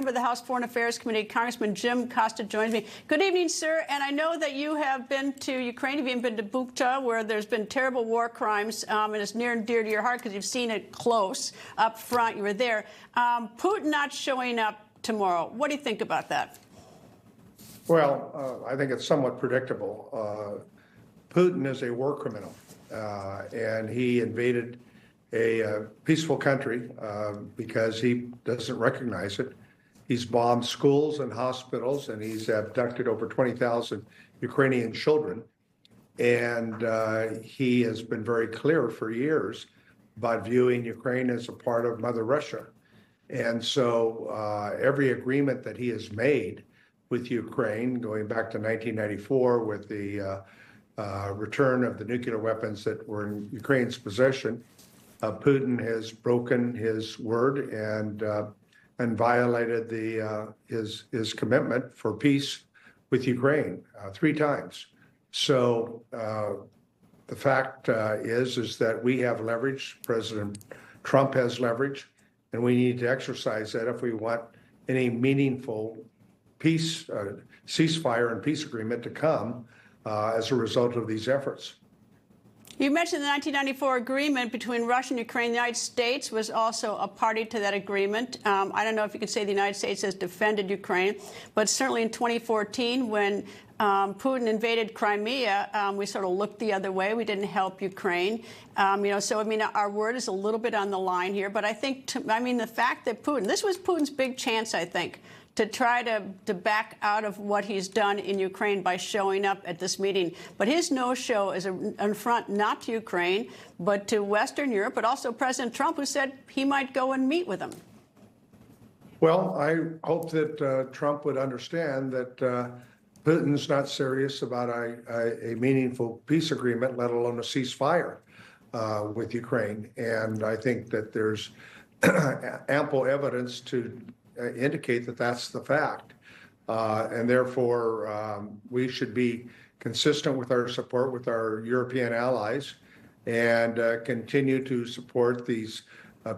member of the House Foreign Affairs Committee, Congressman Jim Costa, joins me. Good evening, sir. And I know that you have been to Ukraine. You've even been to Bucha, where there's been terrible war crimes, and it's near and dear to your heart because you've seen it close up front. You were there. Putin not showing up tomorrow. What do you think about that? Well, I think it's somewhat predictable. Putin is a war criminal, and he invaded a peaceful country because he doesn't recognize it. He's bombed schools and hospitals, and he's abducted over 20,000 Ukrainian children. And he has been very clear for years about viewing Ukraine as a part of Mother Russia. And so every agreement that he has made with Ukraine, going back to 1994 with the return of the nuclear weapons that were in Ukraine's possession, Putin has broken his word and violated his commitment for peace with Ukraine 3 times. So the fact is that we have leverage. President Trump has leverage, and we need to exercise that if we want any meaningful peace, ceasefire and peace agreement to come as a result of these efforts. You mentioned the 1994 agreement between Russia and Ukraine. The United States was also a party to that agreement. I don't know if you can say the United States has defended Ukraine, but certainly in 2014, when Putin invaded Crimea, we sort of looked the other way. We didn't help Ukraine. So, I mean, our word is a little bit on the line here. But I think, the fact that this was Putin's big chance, I think, to try to back out of what he's done in Ukraine by showing up at this meeting. But his no-show is an affront not to Ukraine, but to Western Europe, but also President Trump, who said he might go and meet with him. Well, I hope that Trump would understand that Putin's not serious about a meaningful peace agreement, let alone a ceasefire with Ukraine. And I think that there's ample evidence to indicate that that's the fact. And therefore, we should be consistent with our support with our European allies and continue to support these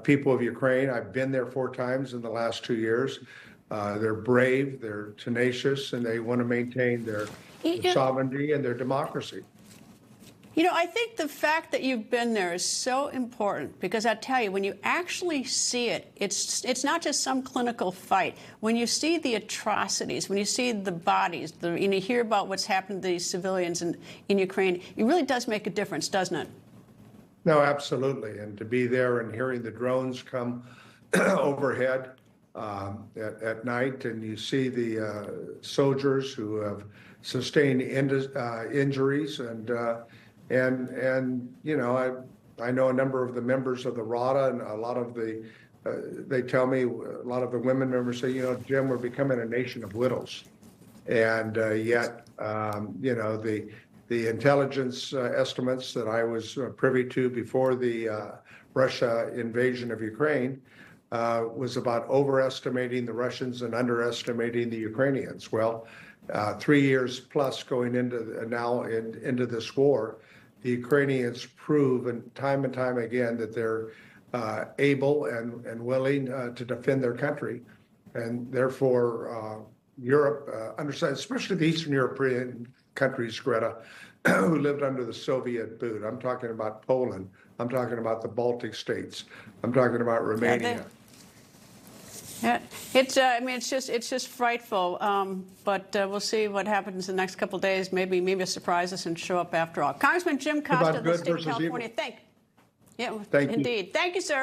people of Ukraine. I've been there 4 times in the last 2 years. They're brave, they're tenacious, and they want to maintain their sovereignty and their democracy. I think the fact that you've been there is so important because I tell you, when you actually see it, it's not just some clinical fight. When you see the atrocities, when you see the bodies, you hear about what's happened to these civilians in Ukraine, it really does make a difference, doesn't it? No, absolutely. And to be there and hearing the drones come overhead at night, and you see the soldiers who have sustained injuries, and I know a number of the members of the RADA, and a lot of they tell me, a lot of the women members say, Jim, we're becoming a nation of widows. And yet, the intelligence estimates that I was privy to before the Russia invasion of Ukraine was about overestimating the Russians and underestimating the Ukrainians. Well, 3 years plus going into this war, the Ukrainians prove and time again that they're able and willing to defend their country. And therefore, Europe understands, especially the Eastern European countries, Greta, who lived under the Soviet boot. I'm talking about Poland. I'm talking about the Baltic states. I'm talking about Romania. Yeah, it's just frightful. But we'll see what happens in the next couple of days. Maybe surprise us and show up after all. Congressman Jim Costa of the state of California. Thank you. Thank you. Thank you, sir.